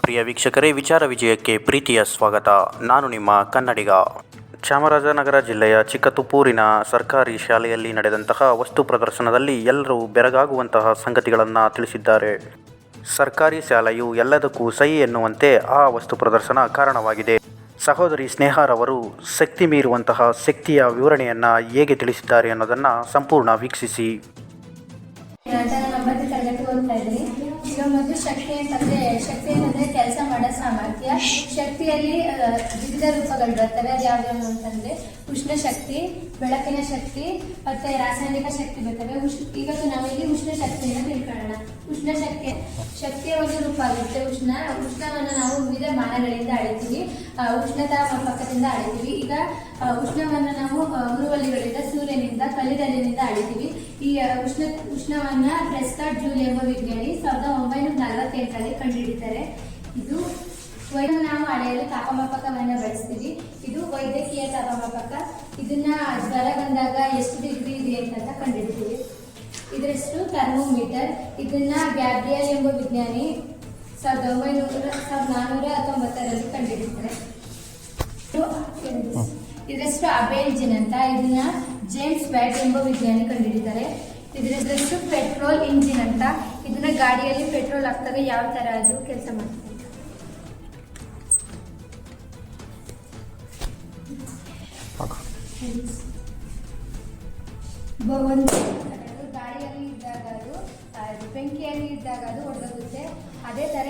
ಪ್ರಿಯ ವೀಕ್ಷಕರೇ, ವಿಚಾರ ವಿಜಯಕ್ಕೆ ಪ್ರೀತಿಯ ಸ್ವಾಗತ. ನಾನು ನಿಮ್ಮ ಕನ್ನಡಿಗ. ಚಾಮರಾಜನಗರ ಜಿಲ್ಲೆಯ ಚಿಕ್ಕತುಪ್ಪೂರಿನ ಸರ್ಕಾರಿ ಶಾಲೆಯಲ್ಲಿ ನಡೆದಂತಹ ವಸ್ತು ಪ್ರದರ್ಶನದಲ್ಲಿ ಎಲ್ಲರೂ ಬೆರಗಾಗುವಂತಹ ಸಂಗತಿಗಳನ್ನು ತಿಳಿಸಿದ್ದಾರೆ. ಸರ್ಕಾರಿ ಶಾಲೆಯು ಎಲ್ಲದಕ್ಕೂ ಸಹಿ ಎನ್ನುವಂತೆ ಆ ವಸ್ತು ಪ್ರದರ್ಶನ ಕಾರಣವಾಗಿದೆ. ಸಹೋದರಿ ಸ್ನೇಹಾರವರು ಶಕ್ತಿ ಮೀರುವಂತಹ ಶಕ್ತಿಯ ವಿವರಣೆಯನ್ನು ಹೇಗೆ ತಿಳಿಸಿದ್ದಾರೆ ಅನ್ನೋದನ್ನು ಸಂಪೂರ್ಣ ವೀಕ್ಷಿಸಿ. ಮೊದಲು ಶಕ್ತಿ ಅಂತಂದ್ರೆ ಕೆಲಸ ಮಾಡೋ ಸಾಮರ್ಥ್ಯ. ಶಕ್ತಿಯಲ್ಲಿ ವಿವಿಧ ರೂಪಗಳು ಬರ್ತವೆ. ಅದು ಯಾವ್ಯಾವ ಅಂತಂದ್ರೆ ಉಷ್ಣ ಶಕ್ತಿ, ಬೆಳಕಿನ ಶಕ್ತಿ, ಮತ್ತೆ ರಾಸಾಯನಿಕ ಶಕ್ತಿ ಬರ್ತವೆ. ಇವತ್ತು ನಾವಿಲ್ಲಿ ಉಷ್ಣ ಶಕ್ತಿಯನ್ನು ತಿಳ್ಕೊಳ್ಳೋಣ. ಉಷ್ಣ ಶಕ್ತಿಯ ಒಂದು ರೂಪ ಆಗುತ್ತೆ. ಉಷ್ಣವನ್ನು ನಾವು ವಿವಿಧ ಮಾನಗಳಿಂದ ಅಳಿತೀವಿ. ಉಷ್ಣತಾ ಮಾಪಕದಿಂದ ಅಳಿತೀವಿ. ಈಗ ಉಷ್ಣವನ್ನು ನಾವು ಉರುವಲಿಗಳಿಂದ, ಸೂರ್ಯನಿಂದ, ಕಲ್ಲಿದ್ದಲಿನಿಂದ ಅಳಿತೀವಿ. ಈ ಉಷ್ಣವನ್ನ ಪ್ರೆಸ್ಕಾಟ್ ಜೂಲ್ ಎಂಬ ವಿಜ್ಞಾನಿ 1948ರಲ್ಲಿ ಕಂಡುಹಿಡಿತಾರೆ. ಇದು ನಾವು ಅಳೆಯಲು ತಾಪಮಾಪಕವನ್ನು ಬಳಸ್ತೀವಿ. ಇದು ವೈದ್ಯಕೀಯ ತಾಪಮಾಪಕ. ಇದನ್ನ ಜ್ವರ ಬಂದಾಗ ಎಷ್ಟು ಡಿಗ್ರಿ ಇದೆ ಅಂತ ಕಂಡುಹಿಡಿತೀವಿ. ಇದರಷ್ಟು ಥರ್ಮೋಮೀಟರ್. ಇದನ್ನ ಗ್ಯಾಬ್ರಿಯಲ್ ಎಂಬ ವಿಜ್ಞಾನಿ 1419ರಲ್ಲಿ ಕಂಡುಹಿಡಿತಾರೆ. ಇದರಷ್ಟು ಅಬೆಲ್ ಜಿನ್ ಅಂತ. ಇದನ್ನ ಜೇಮ್ಸ್ ವ್ಯಾಟ್ ಎಂಬ ವಿಜ್ಞಾನಿ ಕಂಡುಹಿಡಿತಾರೆ. ಇದರಷ್ಟು ಪೆಟ್ರೋಲ್ ಇಂಜಿನ್ ಅಂತ. ಇದನ್ನ ಗಾಡಿಯಲ್ಲಿ ಪೆಟ್ರೋಲ್ ಹಾಕ್ದಾಗ ಯಾವ ತರ ಅದು ಕೆಲಸ ಮಾಡ್ತಾರೆ. ಗಾಡಿಯಲ್ಲಿ ಇದ್ದಾಗ ಅದು ಬೆಂಕಿಯಲ್ಲಿ ಇದ್ದಾಗ ಅದು ಹೊಡೆದೋಗುತ್ತೆ. ಅದೇ ತರ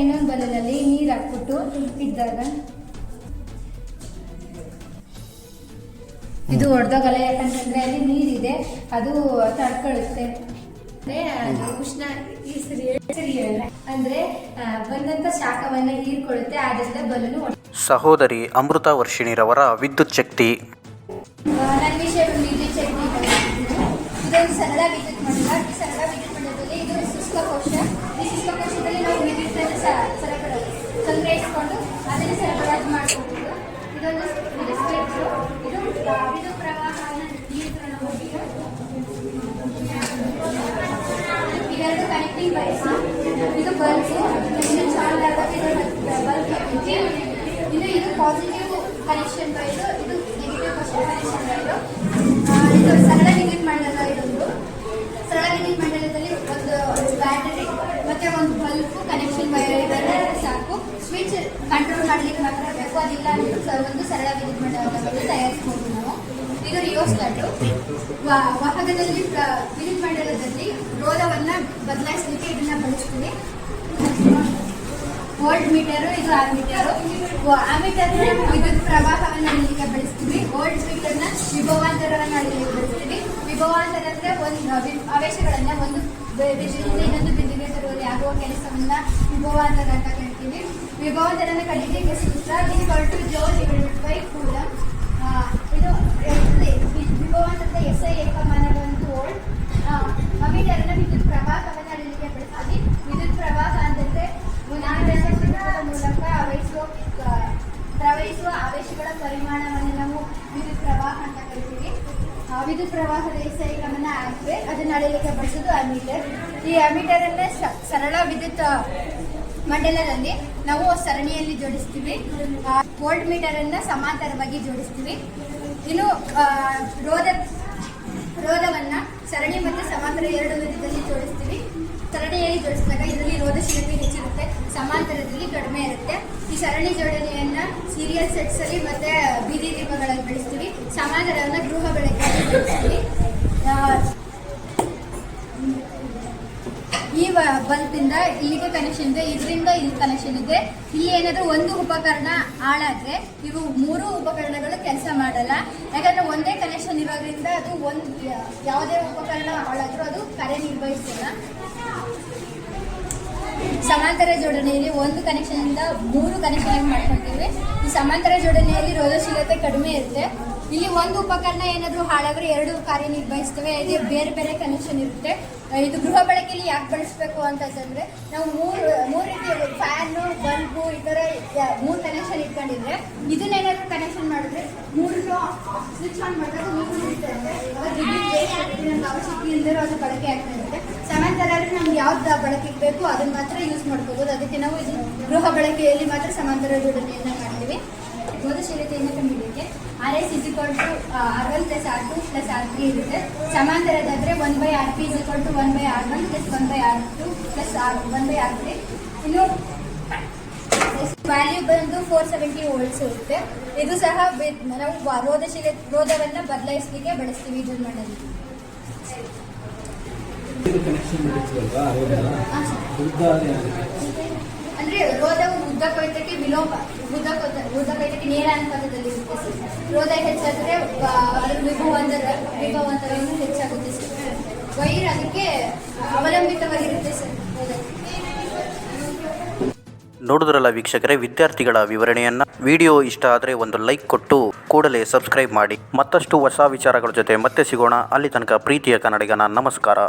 ಇನ್ನೊಂದು ಬಲೂನಲ್ಲಿ ನೀರು ಹಾಕ್ಬಿಟ್ಟು ಇದ್ದಾಗ ಇದು ಹೊಡೆದೋಗಲ್ಲ. ಯಾಕಂತಂದ್ರೆ ಅಲ್ಲಿ ನೀರಿದೆ, ಅದು ತಡ್ಕೊಳ್ಳುತ್ತೆ. ಉಷ್ಣ ಅಂದ್ರೆ ಬಂದಂತ ಶಾಖವನ್ನ ಹೀರ್ಕೊಳ್ಳುತ್ತೆ. ಆದ್ರಿಂದ ಬಲೂನು. ಸಹೋದರಿ ಅಮೃತ ವರ್ಷಿಣಿರವರ ವಿದ್ಯುತ್ ಶಕ್ತಿ. ನನ್ನ ವಿಷಯ ವಿದ್ಯುತ್ ಶಕ್ತಿ. ಇದೊಂದು ಸರಳ ವಿದ್ಯುತ್ ಮಂಡಲ. ಈ ಸರಳ ವಿದ್ಯುತ್ ಮಂಡಲದಲ್ಲಿ ಇದು ಶುಷ್ಕಕೋಶ. ಈ ಶುಷ್ಕಕೋಶದಲ್ಲಿ ನಾವು ವಿದ್ಯುತ್ ಸಂಗ್ರಹಿಸಿಕೊಂಡು ಅದನ್ನು ಸರಬರಾಜು ಮಾಡ್ಕೊಬಹುದು. ಇದೊಂದು ವಿದ್ಯುತ್ ಪ್ರವಾಹವನ್ನು ನಿಯಂತ್ರಣ ಮಾಡಿದೆ. ಇದೆರಡು ಕನೆಕ್ಟಿಂಗ್ ವೈರ್ಸ್. ಇದು ಬಲ್ಬ್. ಇದು ಚಾರ್ಜ್ ಆದಾಗ ಬಲ್ಬ್ ಹಾಕಿದ್ವಿ. ಇದು ಪಾಸಿಟಿವ್ ಕನೆಕ್ಷನ್ ವೈರ್, ಇದು ನೆಗೆಟಿವ್ ಕನೆಕ್ಷನ್ ವೈರ್. ಇದು ಸರಳ ವಿದ್ಯುತ್ ಮಂಡಲ. ಇದೊಂದು ಸರಳ ವಿದ್ಯುತ್ ಮಂಡಲದಲ್ಲಿ ಒಂದು ಬ್ಯಾಟರಿ ಮತ್ತೆ ಒಂದು ಬಲ್ಬ್ ಕನೆಕ್ಷನ್ ವೈರ್ ಇದ್ದರೆ ಸಾಕು. ಸ್ವಿಚ್ ಕಂಟ್ರೋಲ್ ಮಾಡ್ಲಿಕ್ಕೆ ಮಾತ್ರ ಬೇಕು. ಅದಿಲ್ಲ ಅಂದ್ರೆ ಒಂದು ಸರಳ ವಿದ್ಯುತ್ ಮಂಡಲವನ್ನು ತಯಾರಿಸಬಹುದು ನಾವು. ಇದು ರಿಯೋಸ್ಟಾಟ್. ವಾಹಕದಲ್ಲಿ ವಿದ್ಯುತ್ ಮಂಡಲದಲ್ಲಿ ರೋಧವನ್ನ ಬದಲಾಯಿಸಲಿಕ್ಕೆ ಇದನ್ನ ಬಳಸ್ತೀವಿ. Volt meter. ಇದು ಆಮೀಟರ್. ಆಮೀಟರ್ನ ವಿದ್ಯುತ್ ಪ್ರವಾಹವನ್ನು ಅಳಿಲಿಕ್ಕೆ ಬಳಸ್ತೀವಿ. ವೋಲ್ಟ್ ಮೀಟರ್ನ ವಿಭವಾಂತರವನ್ನು ಅಳಿಲಿಕ್ಕೆ ಬಳಸ್ತೀವಿ. ವಿಭವಾಂತರ ಅಂದ್ರೆ ಒಂದು ಆವೇಶಗಳನ್ನ ಒಂದು ಬಿಂದುವಿನಿಂದ ಇನ್ನೊಂದು ಬಿಂದುವಿಗೆ ತರುವಲ್ಲಿ ಆಗುವ ಕೆಲಸವನ್ನ ವಿಭವಾಂತರ ಅಂತ ಕರಿತೀವಿ. ವಿಭವಾಂತರನ ಕಂಡುಹಿಡಿಯಲಿಕ್ಕೆ ಸೂತ್ರ ಜೌಲ್ / ಕೂಲಂಬ್. ಇದು ವಿಭವಾಂತರದ SI ಏಕಮಾನದ ಒಂದು ವೋಲ್ಟ್. ಅಮೀಟರ್ನ ವಿದ್ಯುತ್ ಪ್ರವಾಹವನ್ನು ಅಳಿಲಿಕ್ಕೆ ಬಳಸ್ತೀವಿ. ವಿದ್ಯುತ್ ಪ್ರವಾಹ ಅಂತಂದ್ರೆ ಮೂಲಕ ಪ್ರವಹಿಸುವ ಆವೇಶಗಳ ಪರಿಮಾಣವನ್ನು ನಾವು ವಿದ್ಯುತ್ ಪ್ರವಾಹ ಅಂತ ಕರಿತೀವಿ. ವಿದ್ಯುತ್ ಪ್ರವಾಹದ SI ಗಮನ ಆಂಪಿಯರ್. ಅದನ್ನು ಅಳೆಯಲಿಕ್ಕೆ ಬಳಸೋದು ಅಮೀಟರ್. ಈ ಅಮೀಟರ್ ಅನ್ನ ಸರಳ ವಿದ್ಯುತ್ ಮಂಡಲದಲ್ಲಿ ನಾವು ಸರಣಿಯಲ್ಲಿ ಜೋಡಿಸ್ತೀವಿ. ವೋಲ್ಟ್ ಮೀಟರ್ ಅನ್ನ ಸಮಾಂತರವಾಗಿ ಜೋಡಿಸ್ತೀವಿ. ಇನ್ನು ರೋಧವನ್ನ ಸರಣಿ ಮತ್ತು ಸಮಾಂತರ ಎರಡು ವಿಧದಲ್ಲಿ ಜೋಡಿಸ್ತೀವಿ. ಸರಣಿಯಲ್ಲಿ ಜೋಡಿಸಿದಾಗ ಇದರಲ್ಲಿ ರೋಧಶೀಲತೆ ಹೆಚ್ಚಿರುತ್ತೆ, ಸಮಾಂತರದಲ್ಲಿ ಕಡಿಮೆ ಇರುತ್ತೆ. ಈ ಸರಣಿ ಜೋಡಣೆಯನ್ನ ಸೀರಿಯಲ್ ಸೆಟ್ಸ್ ಅಲ್ಲಿ ಮತ್ತೆ ಬೀದಿ ದೀಪಗಳಲ್ಲಿ ಬಳಸ್ತೀವಿ. ಸಮಾಂತರವನ್ನ ಗೃಹ ಬೆಳಕಿನಲ್ಲಿ ಬಳಸ್ತೀವಿ. ಈ ಬಲ್ಬ್ ಇಂದ ಇಲ್ಲಿಗೆ ಕನೆಕ್ಷನ್ ಇದೆ, ಇದರಿಂದ ಇಲ್ಲಿ ಕನೆಕ್ಷನ್ ಇದೆ. ಇಲ್ಲಿ ಏನಾದ್ರೂ ಒಂದು ಉಪಕರಣ ಹಾಳಾದ್ರೆ ಇವು 3 ಉಪಕರಣಗಳು ಕೆಲಸ ಮಾಡಲ್ಲ. ಯಾಕಂದ್ರೆ ಒಂದೇ ಕನೆಕ್ಷನ್ ಇರೋದ್ರಿಂದ ಅದು ಯಾವುದೇ ಉಪಕರಣ ಹಾಳಾದ್ರೂ ಅದು ಕಾರ್ಯನಿರ್ವಹಿಸಲ್ಲ. ಸಮಾಂತರ ಜೋಡಣೆಯಲ್ಲಿ ಒಂದು ಕನೆಕ್ಷನ್ ಇಂದ 3 ಕನೆಕ್ಷನ್ ಮಾಡ್ಕೊಳ್ತೀವಿ. ಈ ಸಮಾಂತರ ಜೋಡಣೆಯಲ್ಲಿ ರೋಧಶೀಲತೆ ಕಡಿಮೆ ಇರುತ್ತೆ. ಇಲ್ಲಿ ಒಂದು ಉಪಕರಣ ಏನಾದರೂ ಹಾಳಾದ್ರೆ ಎರಡು ಕಾರ್ಯನಿರ್ವಹಿಸ್ತವೆ. ಇದು ಬೇರೆ ಬೇರೆ ಕನೆಕ್ಷನ್ ಇರುತ್ತೆ. ಇದು ಗೃಹ ಬಳಕೆಯಲ್ಲಿ ಯಾಕೆ ಬಳಸಬೇಕು ಅಂತಂದ್ರೆ ನಾವು ಮೂರು ರೀತಿಯ ಫ್ಯಾನು, ಬಲ್ಬು ಈ ಥರ 3 ಕನೆಕ್ಷನ್ ಇಟ್ಕೊಂಡಿದ್ರೆ ಇದನ್ನೇನಾದ್ರೂ ಕನೆಕ್ಷನ್ ಮಾಡಿದ್ರೆ 3 ಸ್ವಿಚ್ ಆನ್ ಮಾಡಿದಾಗ ನಮ್ಗೆ ಅವಶ್ಯಕತೆ ಇಲ್ಲದಿರೋ ಅದು ಬಳಕೆ ಆಗ್ತಾ ಇರುತ್ತೆ. ಸಮಾಂತರ ನಮ್ಗೆ ಯಾವ್ದು ಬಳಕೆಗೆ ಬೇಕು ಅದನ್ನ ಮಾತ್ರ ಯೂಸ್ ಮಾಡ್ಕೋಬಹುದು. ಅದಕ್ಕೆ ನಾವು ಇದು ಗೃಹ ಬಳಕೆಯಲ್ಲಿ ಮಾತ್ರ ಸಮಾಂತರ ಜೋಡಣೆಯನ್ನ ಮಾಡ್ತೀವಿ. ರೋಧಶೀಲತೆಯನ್ನು ಕಂಡುಹಿಡಿಯಕ್ಕೆ RS R1 + R2 + R3 ಇರುತ್ತೆ. ಸಮಾಂತರದಾದ್ರೆ 1/Rp = 1/R1 + 1/R2 + 1/R3. ಇನ್ನು ವ್ಯಾಲ್ಯೂ ಬಂದು 470 ವೋಲ್ಟ್ಸ್ ಇರುತ್ತೆ. ಇದು ಸಹ ನಾವು ರೋಧವನ್ನ ಬದಲಾಯಿಸಲಿಕ್ಕೆ ಬಳಸ್ತೀವಿ. ಇದು ಮಾಡೋದು ಅಂದ್ರೆ ರೋಧವು ಉದ್ದ ಕೊಯ್ತಕ್ಕೆ ಉದ್ದ ಕೊಯ್ತಕ್ಕೆ ನೇರ ಅನುಪಾತದಲ್ಲಿ ಇರುತ್ತೆ ಸರ್. ರೋಧ ಹೆಚ್ಚಾದ್ರೆ ಅದರ ವಿಭವಾಂತರವನ್ನು ಹೆಚ್ಚಾಗುತ್ತೆ ಸರ್. ವೈರ್ ಅದಕ್ಕೆ ಅವಲಂಬಿತವಾಗಿರುತ್ತೆ ಸರ್. ನೋಡಿದ್ರಲ್ಲ ವೀಕ್ಷಕರೇ, ವಿದ್ಯಾರ್ಥಿಗಳ ವಿವರಣೆಯನ್ನು. ವಿಡಿಯೋ ಇಷ್ಟ ಆದರೆ ಒಂದು ಲೈಕ್ ಕೊಟ್ಟು ಕೂಡಲೇ ಸಬ್ಸ್ಕ್ರೈಬ್ ಮಾಡಿ. ಮತ್ತಷ್ಟು ಹೊಸ ವಿಚಾರಗಳ ಜೊತೆ ಮತ್ತೆ ಸಿಗೋಣ. ಅಲ್ಲಿ ತನಕ ಪ್ರೀತಿಯ ಕನ್ನಡಿಗನ ನಮಸ್ಕಾರ.